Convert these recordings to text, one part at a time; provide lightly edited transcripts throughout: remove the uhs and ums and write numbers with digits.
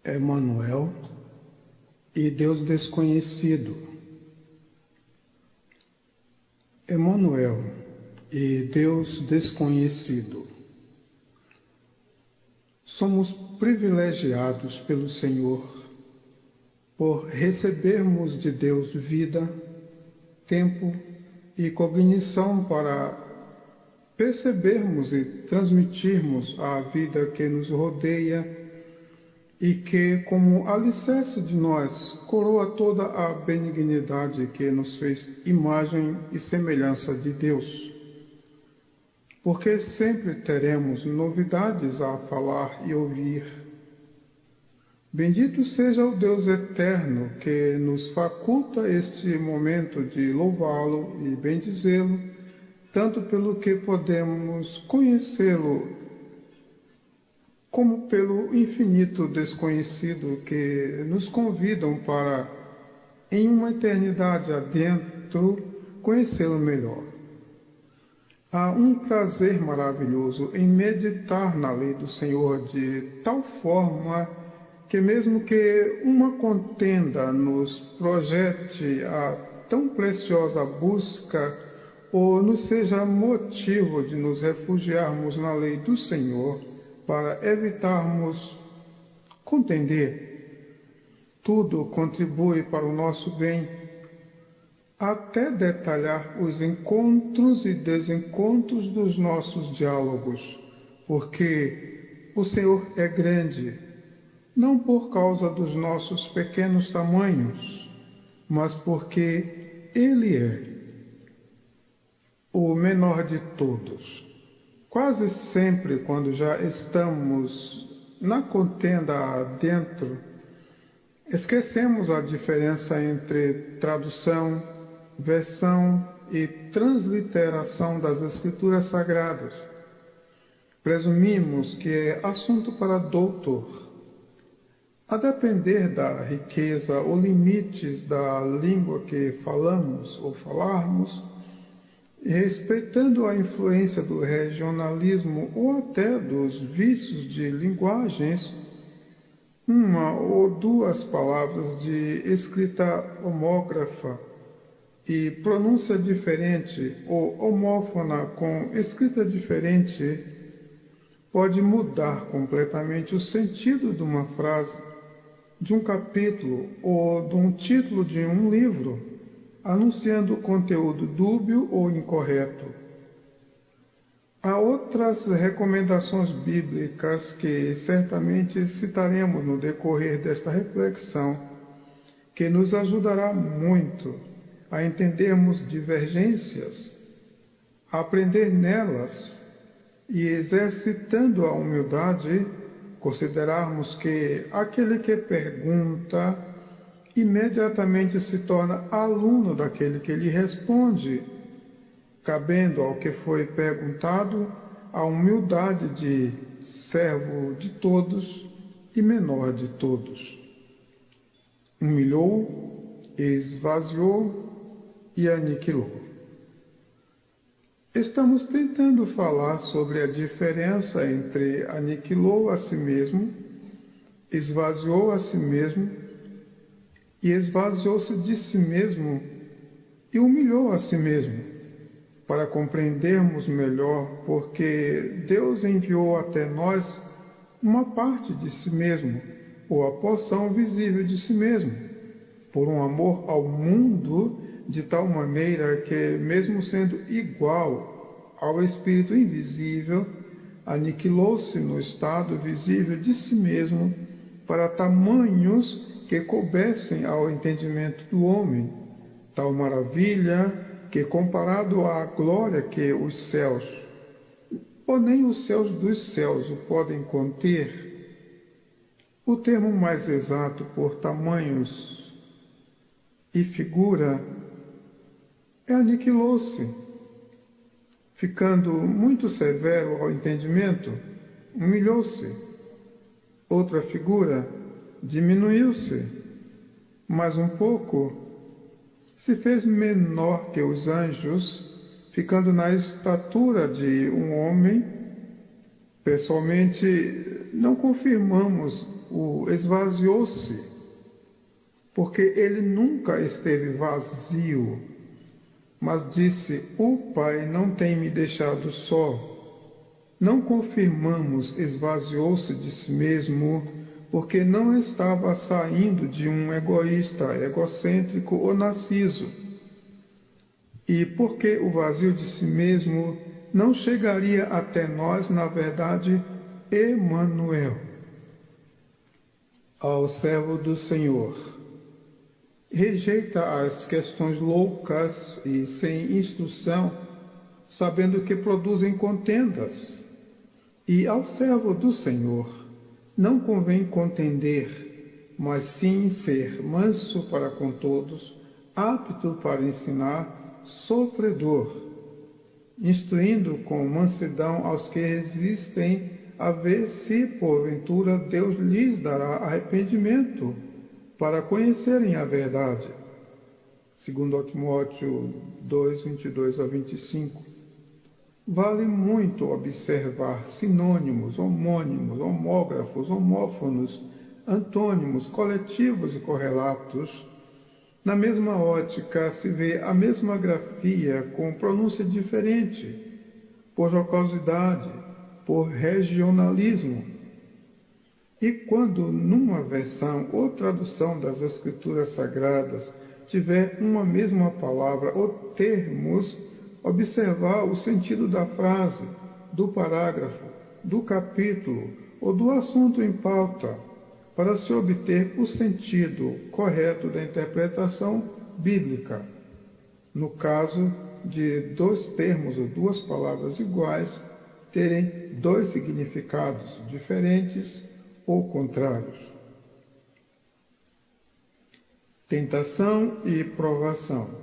Emanuel e Deus desconhecido. Emanuel e Deus desconhecido. Somos privilegiados pelo Senhor por recebermos de Deus vida, tempo e cognição para percebermos e transmitirmos a vida que nos rodeia e que, como alicerce de nós, coroa toda a benignidade que nos fez imagem e semelhança de Deus. Porque sempre teremos novidades a falar e ouvir. Bendito seja o Deus eterno que nos faculta este momento de louvá-lo e bendizê-lo, tanto pelo que podemos conhecê-lo, como pelo infinito desconhecido que nos convidam para, em uma eternidade adentro, conhecê-lo melhor. Há um prazer maravilhoso em meditar na lei do Senhor de tal forma que, mesmo que uma contenda nos projete a tão preciosa busca ou nos seja motivo de nos refugiarmos na lei do Senhor para evitarmos contender, tudo contribui para o nosso bem, até detalhar os encontros e desencontros dos nossos diálogos, porque o Senhor é grande, não por causa dos nossos pequenos tamanhos, mas porque Ele é o menor de todos. Quase sempre, quando já estamos na contenda adentro, esquecemos a diferença entre tradução, versão e transliteração das Escrituras Sagradas. Presumimos que é assunto para doutor. A depender da riqueza ou limites da língua que falamos ou falarmos, respeitando a influência do regionalismo ou até dos vícios de linguagens, uma ou duas palavras de escrita homógrafa e pronúncia diferente ou homófona com escrita diferente pode mudar completamente o sentido de uma frase, de um capítulo ou de um título de um livro, anunciando conteúdo dúbio ou incorreto. Há outras recomendações bíblicas que certamente citaremos no decorrer desta reflexão, que nos ajudará muito a entendermos divergências, a aprender nelas e, exercitando a humildade, considerarmos que aquele que pergunta imediatamente se torna aluno daquele que lhe responde, cabendo ao que foi perguntado a humildade de servo de todos e menor de todos. Humilhou, esvaziou e aniquilou. Estamos tentando falar sobre a diferença entre aniquilou a si mesmo, esvaziou a si mesmo e esvaziou-se de si mesmo e humilhou a si mesmo, para compreendermos melhor porque Deus enviou até nós uma parte de si mesmo, ou a porção visível de si mesmo, por um amor ao mundo de tal maneira que, mesmo sendo igual ao Espírito invisível, aniquilou-se no estado visível de si mesmo para tamanhos que coubessem ao entendimento do homem, tal maravilha que, comparado à glória que os céus, ou nem os céus dos céus o podem conter, o termo mais exato por tamanhos e figura é aniquilou-se, ficando muito severo ao entendimento, humilhou-se. Outra figura, diminuiu-se, mais um pouco, se fez menor que os anjos, ficando na estatura de um homem, Pessoalmente, não confirmamos o esvaziou-se, porque ele nunca esteve vazio, mas disse: o Pai não tem me deixado só. Não confirmamos esvaziou-se de si mesmo, porque não estava saindo de um egoísta, egocêntrico ou narciso. E porque o vazio de si mesmo não chegaria até nós, na verdade, Emanuel. Ao servo do Senhor. Rejeita as questões loucas e sem instrução, sabendo que produzem contendas. E ao servo do Senhor não convém contender, mas sim ser manso para com todos, apto para ensinar, sofredor, instruindo com mansidão aos que resistem, a ver se porventura Deus lhes dará arrependimento, para conhecerem a verdade. 2 Timóteo 2, 22 a 25. Vale muito observar sinônimos, homônimos, homógrafos, homófonos, antônimos, coletivos e correlatos. Na mesma ótica se vê a mesma grafia com pronúncia diferente, por jocosidade, por regionalismo. E quando numa versão ou tradução das Escrituras Sagradas tiver uma mesma palavra ou termos, observar o sentido da frase, do parágrafo, do capítulo ou do assunto em pauta, para se obter o sentido correto da interpretação bíblica. No caso de dois termos ou duas palavras iguais terem dois significados diferentes ou contrários. Tentação e provação.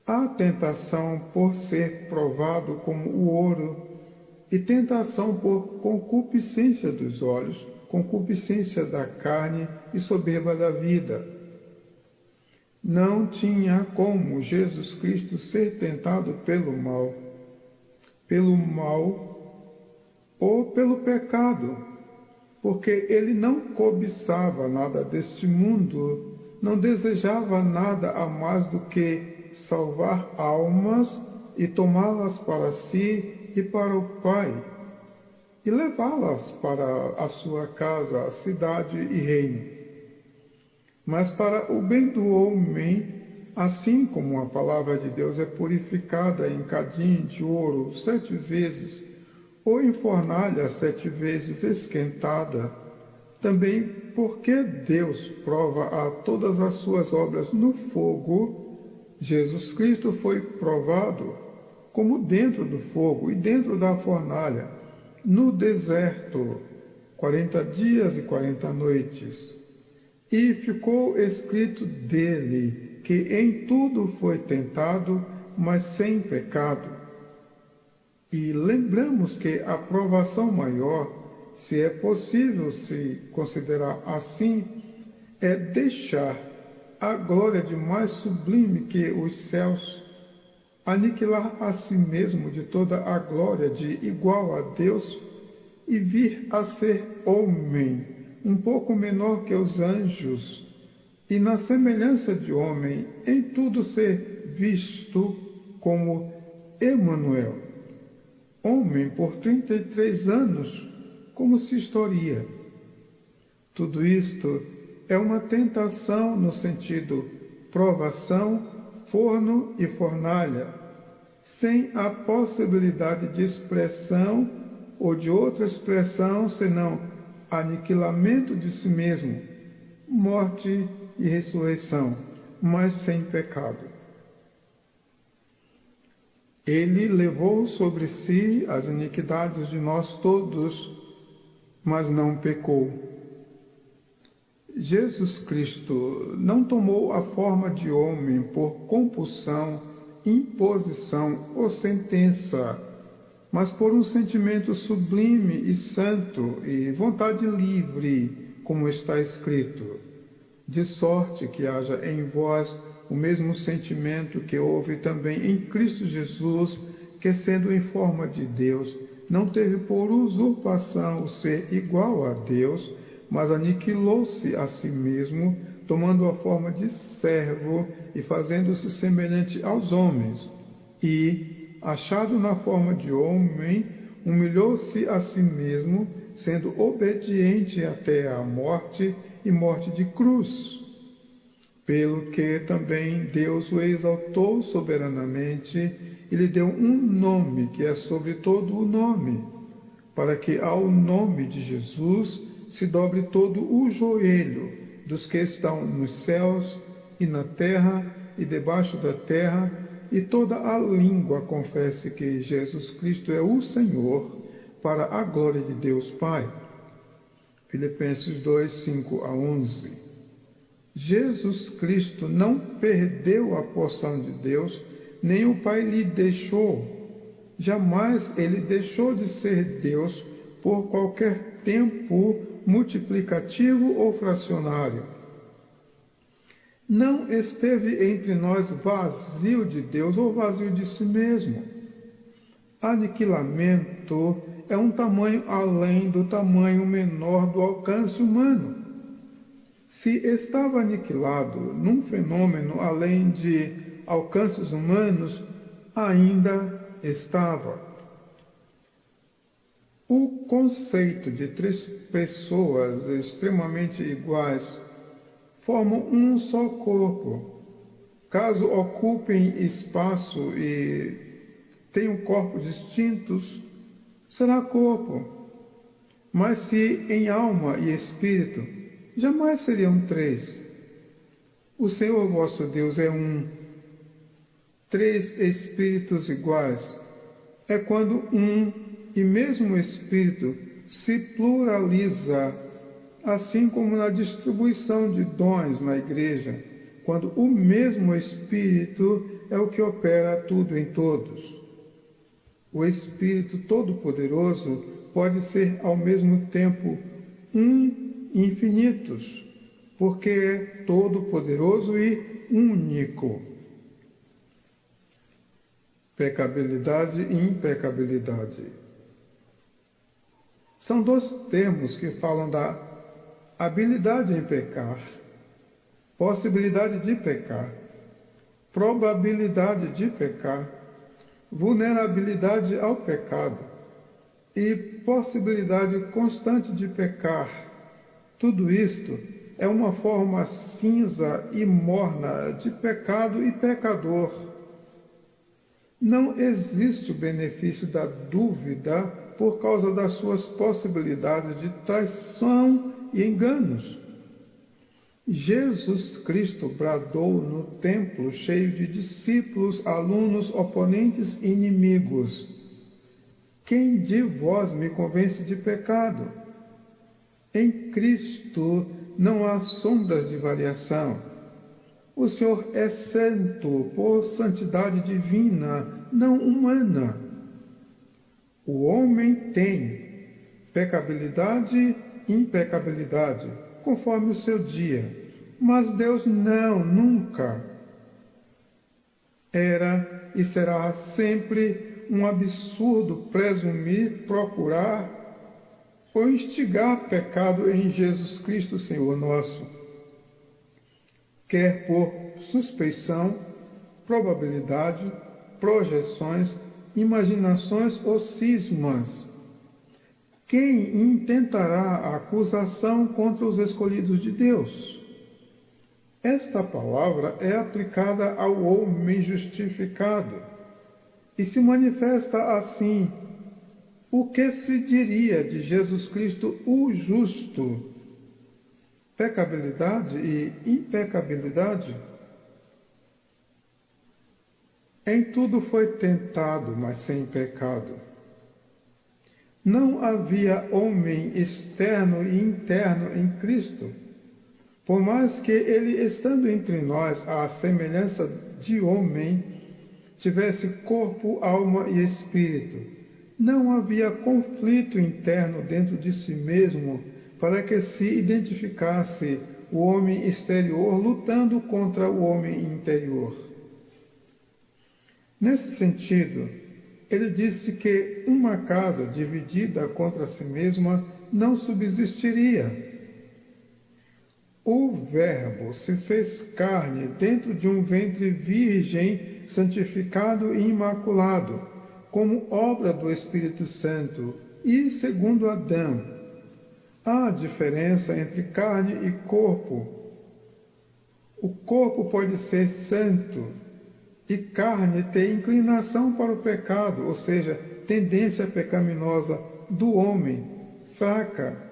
Há tentação por ser provado como o ouro, e tentação por concupiscência dos olhos, concupiscência da carne e soberba da vida. Não tinha como Jesus Cristo ser tentado pelo mal ou pelo pecado, porque ele não cobiçava nada deste mundo, não desejava nada a mais do que salvar almas e tomá-las para si e para o Pai, e levá-las para a sua casa, cidade e reino. Mas para o bem do homem, assim como a palavra de Deus é purificada em cadinho de ouro 7 vezes, ou em fornalha 7 vezes esquentada, também porque Deus prova a todas as suas obras no fogo, Jesus Cristo foi provado como dentro do fogo e dentro da fornalha, no deserto, 40 dias e 40 noites. E ficou escrito dele que em tudo foi tentado, mas sem pecado. E lembramos que a provação maior, se é possível se considerar assim, é deixar a glória de mais sublime que os céus, aniquilar a si mesmo de toda a glória de igual a Deus e vir a ser homem, um pouco menor que os anjos, e na semelhança de homem, em tudo ser visto como Emanuel, homem por 33 anos, como se historia. Tudo isto é uma tentação no sentido provação, forno e fornalha, sem a possibilidade de expressão ou de outra expressão senão aniquilamento de si mesmo, morte e ressurreição, mas sem pecado. Ele levou sobre si as iniquidades de nós todos, mas não pecou. Jesus Cristo não tomou a forma de homem por compulsão, imposição ou sentença, mas por um sentimento sublime e santo e vontade livre, como está escrito, de sorte que haja em vós o mesmo sentimento que houve também em Cristo Jesus, que sendo em forma de Deus, não teve por usurpação o ser igual a Deus, mas aniquilou-se a si mesmo, tomando a forma de servo e fazendo-se semelhante aos homens. E, achado na forma de homem, humilhou-se a si mesmo, sendo obediente até à morte e morte de cruz. Pelo que também Deus o exaltou soberanamente e lhe deu um nome que é sobre todo o nome, para que ao nome de Jesus se dobre todo o joelho dos que estão nos céus e na terra e debaixo da terra, e toda a língua confesse que Jesus Cristo é o Senhor, para a glória de Deus Pai. Filipenses 2, 5 a 11. Jesus Cristo não perdeu a porção de Deus, nem o Pai lhe deixou. Jamais ele deixou de ser Deus por qualquer tempo multiplicativo ou fracionário. Não esteve entre nós vazio de Deus ou vazio de si mesmo. Aniquilamento é um tamanho além do tamanho menor do alcance humano. Se estava aniquilado num fenômeno além de alcances humanos, ainda estava. O conceito de três pessoas extremamente iguais formam um só corpo. Caso ocupem espaço e tenham corpos distintos, será corpo. Mas se em alma e espírito, jamais seriam três. O Senhor vosso Deus é um. Três espíritos iguais é quando um e mesmo espírito se pluraliza, assim como na distribuição de dons na igreja, quando o mesmo espírito é o que opera tudo em todos. O Espírito Todo-Poderoso pode ser ao mesmo tempo um e infinitos, porque é todo-poderoso e único. Pecabilidade e impecabilidade. São dois termos que falam da habilidade em pecar, possibilidade de pecar, probabilidade de pecar, vulnerabilidade ao pecado e possibilidade constante de pecar. Tudo isto é uma forma cinza e morna de pecado e pecador. Não existe o benefício da dúvida por causa das suas possibilidades de traição e enganos. Jesus Cristo bradou no templo cheio de discípulos, alunos, oponentes e inimigos: quem de vós me convence de pecado? Em Cristo não há sombras de variação. O Senhor é santo por santidade divina, não humana. O homem tem pecabilidade e impecabilidade, conforme o seu dia. Mas Deus não, nunca. Era e será sempre um absurdo presumir, procurar ou instigar pecado em Jesus Cristo, Senhor nosso, quer por suspeição, probabilidade, projeções, imaginações ou cismas. Quem intentará a acusação contra os escolhidos de Deus? Esta palavra é aplicada ao homem justificado e se manifesta assim: o que se diria de Jesus Cristo, o justo? Pecabilidade e impecabilidade? Em tudo foi tentado, mas sem pecado. Não havia homem externo e interno em Cristo. Por mais que ele, estando entre nós à semelhança de homem, tivesse corpo, alma e espírito, não havia conflito interno dentro de si mesmo para que se identificasse o homem exterior lutando contra o homem interior. Nesse sentido, ele disse que uma casa dividida contra si mesma não subsistiria. O Verbo se fez carne dentro de um ventre virgem, santificado e imaculado, como obra do Espírito Santo, e segundo Adão. Há diferença entre carne e corpo. O corpo pode ser santo e carne ter inclinação para o pecado, ou seja, tendência pecaminosa do homem, fraca.